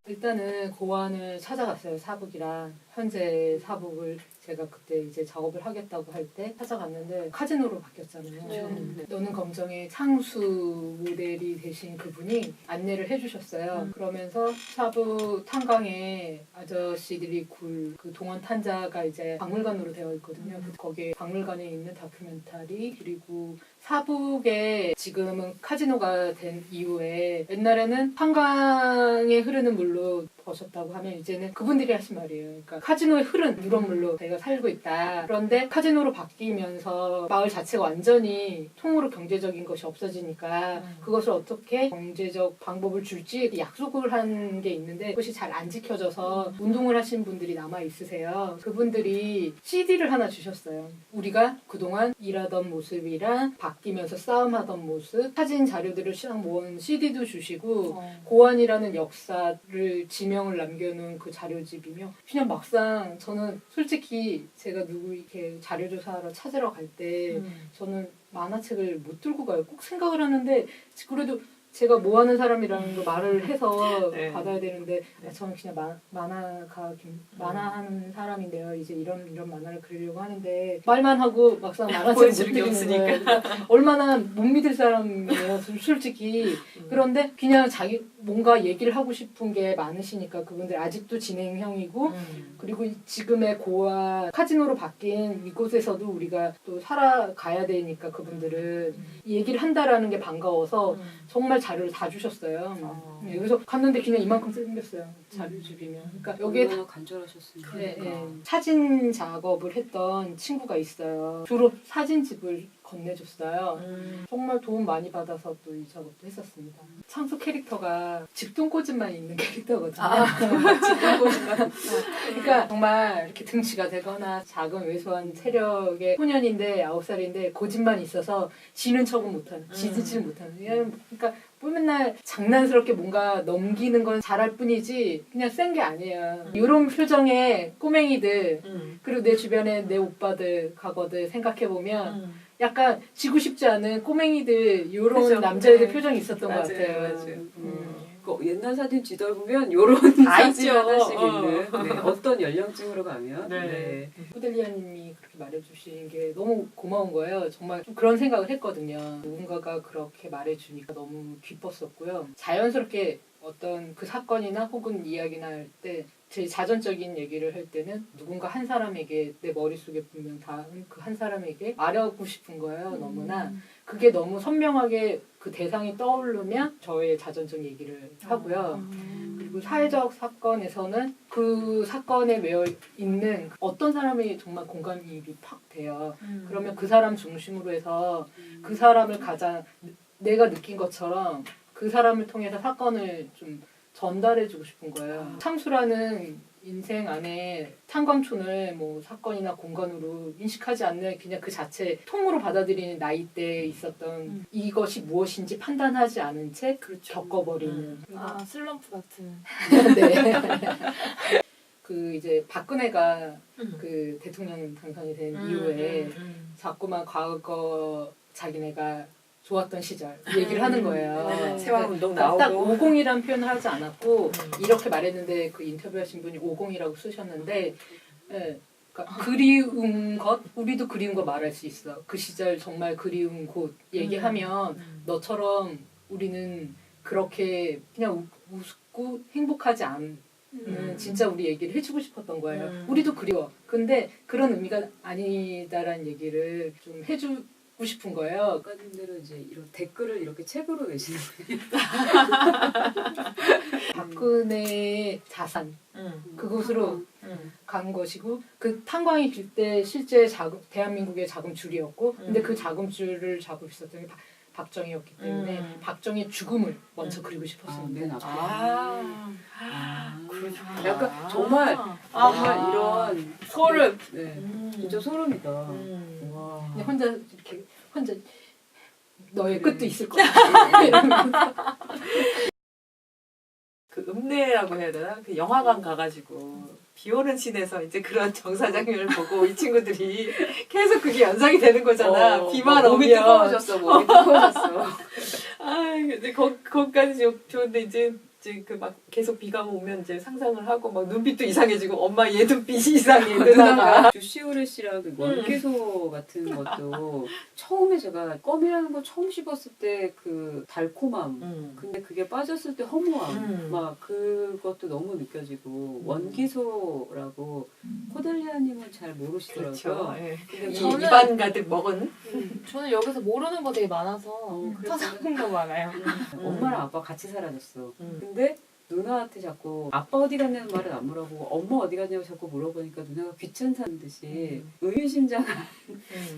일단은 고안을 찾아갔어요. 사북이랑 현재 사북을 제가 그때 이제 작업을 하겠다고 할 때 찾아갔는데 카지노로 바뀌었잖아요. 네. 너는 검정의 창수 모델이 되신 그분이 안내를 해주셨어요. 그러면서 사북 탄광에 아저씨들이 굴 그 동원 탄자가 이제 박물관으로 되어 있거든요. 거기에 박물관에 있는 다큐멘터리 그리고 사북에 지금은 카지노가 된 이후에 옛날에는 한강에 흐르는 물로 버셨다고 하면 이제는 그분들이 하신 말이에요. 그러니까 카지노에 흐른 누런물로 저희가 살고 있다. 그런데 카지노로 바뀌면서 마을 자체가 완전히 통으로 경제적인 것이 없어지니까 그것을 어떻게 경제적 방법을 줄지 약속을 한 게 있는데 그것이 잘 안 지켜져서 운동을 하신 분들이 남아 있으세요. 그분들이 CD를 하나 주셨어요. 우리가 그동안 일하던 모습이랑 바뀌면서 싸움하던 모습 사진 자료들을 쫙 모은 CD도 주시고 고안이라는 역사를 지명을 남겨놓은 그 자료집이며 그냥 막상 저는 솔직히 제가 누구 이렇게 자료조사하러 찾으러 갈 때 저는 만화책을 못 들고 가요. 꼭 생각을 하는데 그래도 제가 뭐 하는 사람이라는 거 말을 해서 네. 받아야 되는데 저는 그냥 만화하는 사람인데요. 이제 이런 만화를 그리려고 하는데 말만 하고 막상 만화책을 못 드리는 거예요. 그러니까 얼마나 못 믿을 사람이에요. 솔직히. 그런데 그냥 자기 뭔가 얘기를 하고 싶은 게 많으시니까 그분들 아직도 진행형이고 그리고 지금의 고아 카지노로 바뀐 이곳에서도 우리가 또 살아가야 되니까 그분들은 얘기를 한다라는 게 반가워서 정말 자료를 다 주셨어요. 네, 그래서 갔는데 그냥 이만큼 생겼어요. 자료집이면. 그러니까 여기에 다 간절하셨으니까. 네. 사진 작업을 했던 친구가 있어요. 졸업 사진집을 건네줬어요. 정말 도움 많이 받아서 또 이 작업도 했었습니다. 창수 캐릭터가 집동꼬집만 있는 캐릭터거든요. 집동꼬집만. 그러니까 정말 이렇게 등치가 되거나 작은 왜소한 체력의 소년인데 9살인데 고집만 있어서 지는 척은 못하는, 지지질 못하는. 그러니까 맨날 장난스럽게 뭔가 넘기는 건 잘할 뿐이지 그냥 센 게 아니에요. 이런 표정의 꼬맹이들 그리고 내 주변에 내 오빠들 과거들 생각해보면 약간 지고 싶지 않은 꼬맹이들 이런 그죠? 남자애들 네. 표정이 있었던 것 같아요. 맞아요. 그 옛날 사진 뒤돌보면 요런 사진 하나씩 있는 어떤 연령층으로 가면 네. 후델리아님이 그렇게 말해주신 게 너무 고마운 거예요. 정말 좀 그런 생각을 했거든요. 누군가가 그렇게 말해주니까 너무 기뻤었고요. 자연스럽게 어떤 그 사건이나 혹은 이야기나 할 때 제 자전적인 얘기를 할 때는 누군가 한 사람에게 내 머릿속에 분명 닿은 그 한 사람에게 말하고 싶은 거예요. 너무나. 그게 너무 선명하게 그 대상이 떠오르면 저의 자전적 얘기를 하고요. 그리고 사회적 사건에서는 그 사건에 매여 있는 어떤 사람이 정말 공감이입이 팍 돼요. 그러면 그 사람 중심으로 해서 그 사람을 가장 내가 느낀 것처럼 그 사람을 통해서 사건을 좀 전달해주고 싶은 거예요. 창수라는 인생 안에 탄광촌을 뭐 사건이나 공간으로 인식하지 않는 그냥 그 자체 통으로 받아들이는 나이대에 있었던 이것이 무엇인지 판단하지 않은 채 겪어버리는. 슬럼프 같은. 네. 그 이제 박근혜가 그 대통령 당선이 된 이후에 자꾸만 과거 자기네가 좋았던 시절 얘기를 하는 거예요. 세왕운동 딱 나오고. 50이라는 표현을 하지 않았고 이렇게 말했는데 그 인터뷰하신 분이 50이라고 쓰셨는데 예, 그러니까 그리운 것 우리도 그리운 거 말할 수 있어. 그 시절 정말 그리운 곳 얘기하면 너처럼 우리는 그렇게 그냥 웃고 행복하지 않은 진짜 우리 얘기를 해주고 싶었던 거예요. 우리도 그리워. 근데 그런 의미가 아니다라는 얘기를 좀 해주고 싶은 거예요. 작가님들은 이제 이런 댓글을 이렇게 책으로 내시는 분이 박근혜의 자산 그곳으로 간 것이고 그 탄광이 길 때 실제 대한민국의 자금줄이었고 근데 그 자금줄을 잡을 수 있었던 게 박정희였기 때문에 박정희의 죽음을 먼저 그리고 싶었습니다. 그렇죠. 약간 정말 이런 소름. 네, 진짜 소름이다. 와. 그냥 혼자 너의 끝도 있을 거야. 그 읍내라고 해야 되나? 그 영화관 가가지고 비 오는 씬에서 이제 그런 정사장면을 보고 이 친구들이 계속 그게 연상이 되는 거잖아. 비만 몸이 오면. 뜨거워졌어. 몸이 뜨거워졌어. 아, 근데 거기까지 좋은데 이제 이제 그 막 계속 비가 오면 이제 상상을 하고 막 눈빛도 이상해지고 엄마 얘 눈빛이 이상해 누나가. 주시오레 씨랑 그 원기소 같은 것도 처음에 제가 껌이라는 거 처음 씹었을 때 그 달콤함 근데 그게 빠졌을 때 허무함 막 그것도 너무 느껴지고 원기소라고 코델리아님은 잘 모르시더라고요. 그렇죠. 예. 근데 저는- 입안 가득 먹은. 저는 여기서 모르는 거 되게 많아서 그래서 찾아본 거 많아요. 엄마랑 아빠 같이 사라졌어. 음. 근데 누나한테 자꾸 아빠 어디 갔냐는 말은 안 물어보고 엄마 어디 갔냐고 자꾸 물어보니까 누나가 귀찮다는 듯이 의유심장한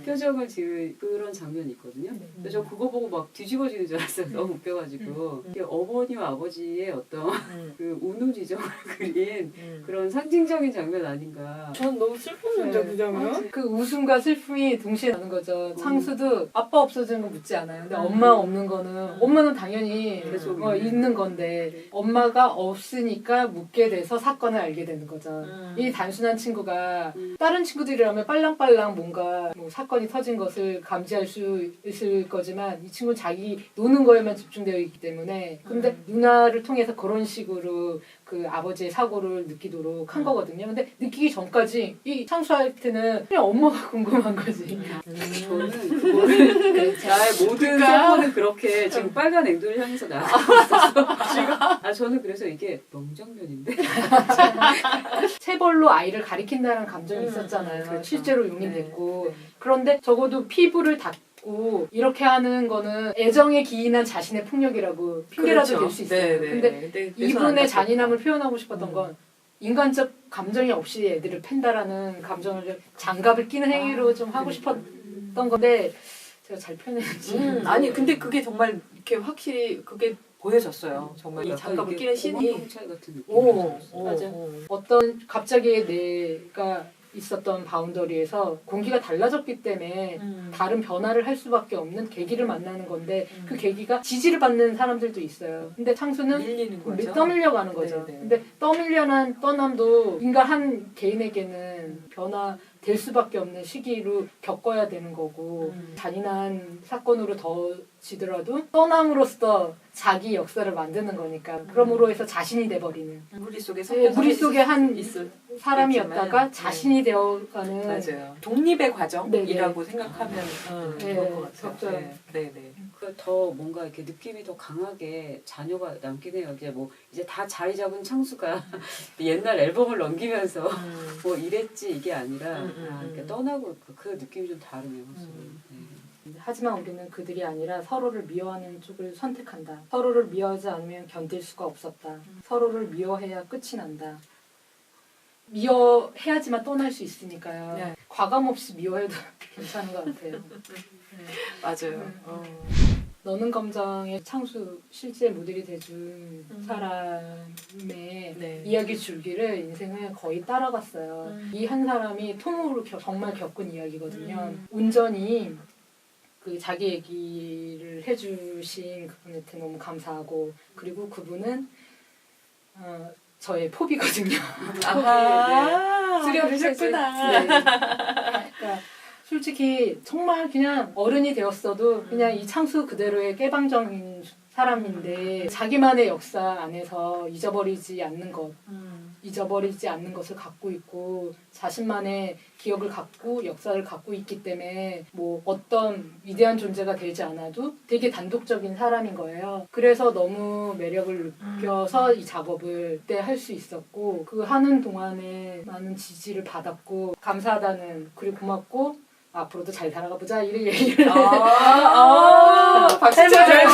표정을 지은 그런 장면이 있거든요. 근데 저 그거 보고 막 뒤집어지는 줄 알았어요. 너무 웃겨가지고. 이게 어머니와 아버지의 어떤 그 운우지정을 그린 그런 상징적인 장면 아닌가. 저는 너무 슬펐는데 네. 그 장면. 그 웃음과 슬픔이 동시에 나는 거죠. 창수도 아빠 없어지는 건 묻지 않아요. 근데 엄마 없는 거는 엄마는 당연히 계속 있는 건데 엄마가 없으니까 묻게 돼서 사건을 알게 되는 거죠. 이 단순한 친구가 다른 친구들이라면 빨랑빨랑 뭔가 뭐 사건이 터진 것을 감지할 수 있을 거지만 이 친구는 자기 노는 거에만 집중되어 있기 때문에 근데 누나를 통해서 그런 식으로 그 아버지의 사고를 느끼도록 한 거거든요. 근데 느끼기 전까지 이 창수한테는 그냥 엄마가 궁금한 거지. 저는 그거를 나의 모든 사고는 그렇게 지금 빨간 앵두를 향해서 나가고 있었어. 아 저는 그래서 이게 명장면인데. 체벌로 아이를 가리킨다는 감정이 있었잖아요. 그렇죠. 실제로 용인됐고. 그런데 적어도 피부를 닦고 이렇게 하는 거는 애정에 기인한 자신의 폭력이라고 핑계라도 될 수 있어요. 근데 이분의 잔인함을 표현하고 싶었던 건 인간적 감정이 없이 애들을 팬다라는 감정을 좀 장갑을 끼는 행위로 좀 하고 싶었던 건데 제가 잘 표현했는지. 아니 근데 그게 정말 이렇게 확실히 그게 보여졌어요. 정말 이 약간 장갑을 이게 끼는 신이. 공황경찰 같은 느낌이 오, 있었어요. 맞아. 어떤 갑자기 내가 있었던 바운더리에서 공기가 달라졌기 때문에 다른 변화를 할 수밖에 없는 계기를 만나는 건데 그 계기가 지지를 받는 사람들도 있어요. 근데 창수는 밀리는 거죠. 떠밀려 가는 거죠. 네네. 근데 떠밀려난 떠남도 인간 한 개인에게는 변화될 수밖에 없는 시기로 겪어야 되는 거고 잔인한 사건으로 더지더라도 떠남으로써 자기 역사를 만드는 거니까 그러므로 해서 자신이 돼버리는 무리 속에 우리 속에 한 있을 사람이었다가 있지만, 자신이 되어가는 맞아요. 독립의 과정이라고 네네. 생각하면 네, 그럴 것 같아요. 적절해요. 네, 네. 더 뭔가 이렇게 느낌이 더 강하게 자녀가 남긴 해요. 이제 다 자리 잡은 창수가 옛날 앨범을 넘기면서 뭐 이랬지 이게 아니라 이렇게 떠나고 그 느낌이 좀 다르네요. 확실히. 하지만 우리는 그들이 아니라 서로를 미워하는 쪽을 선택한다. 서로를 미워하지 않으면 견딜 수가 없었다. 서로를 미워해야 끝이 난다. 미워해야지만 떠날 수 있으니까요. 네. 과감 없이 미워해도 괜찮은 것 같아요. 맞아요. 너는 검정의 창수 실제 모델이 돼준 사람의 네. 이야기 줄기를 인생을 거의 따라갔어요. 이 한 사람이 통으로 정말 겪은 이야기거든요. 온전히 그 자기 얘기를 해주신 그분한테 너무 감사하고 그리고 그분은 저의 포비거든요. 아하, 그러셨구나. 네. 그러니까 솔직히 정말 그냥 어른이 되었어도 그냥 이 창수 그대로의 깨방정인 사람인데 자기만의 역사 안에서 잊어버리지 않는 것을 갖고 있고 자신만의 기억을 갖고 역사를 갖고 있기 때문에 뭐 어떤 위대한 존재가 되지 않아도 되게 단독적인 사람인 거예요. 그래서 너무 매력을 느껴서 이 작업을 그때 할 수 있었고 그 하는 동안에 많은 지지를 받았고 감사하다는 그리고 고맙고 앞으로도 잘 살아가보자 이런 얘기를 박수 잘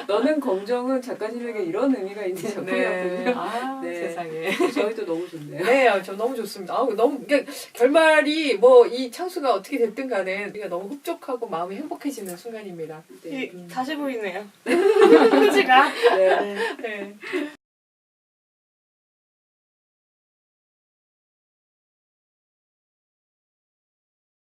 너는 검정은 작가님에게 이런 의미가 있는 작품이었군요. 네. 세상에. 저희도 너무 좋네요. 네, 저 너무 좋습니다. 너무 그러니까 결말이 뭐 이 창수가 어떻게 됐든 간에 우리가 너무 흡족하고 마음이 행복해지는 순간입니다. 네. 다시 보이네요. 표지가. 네. 네.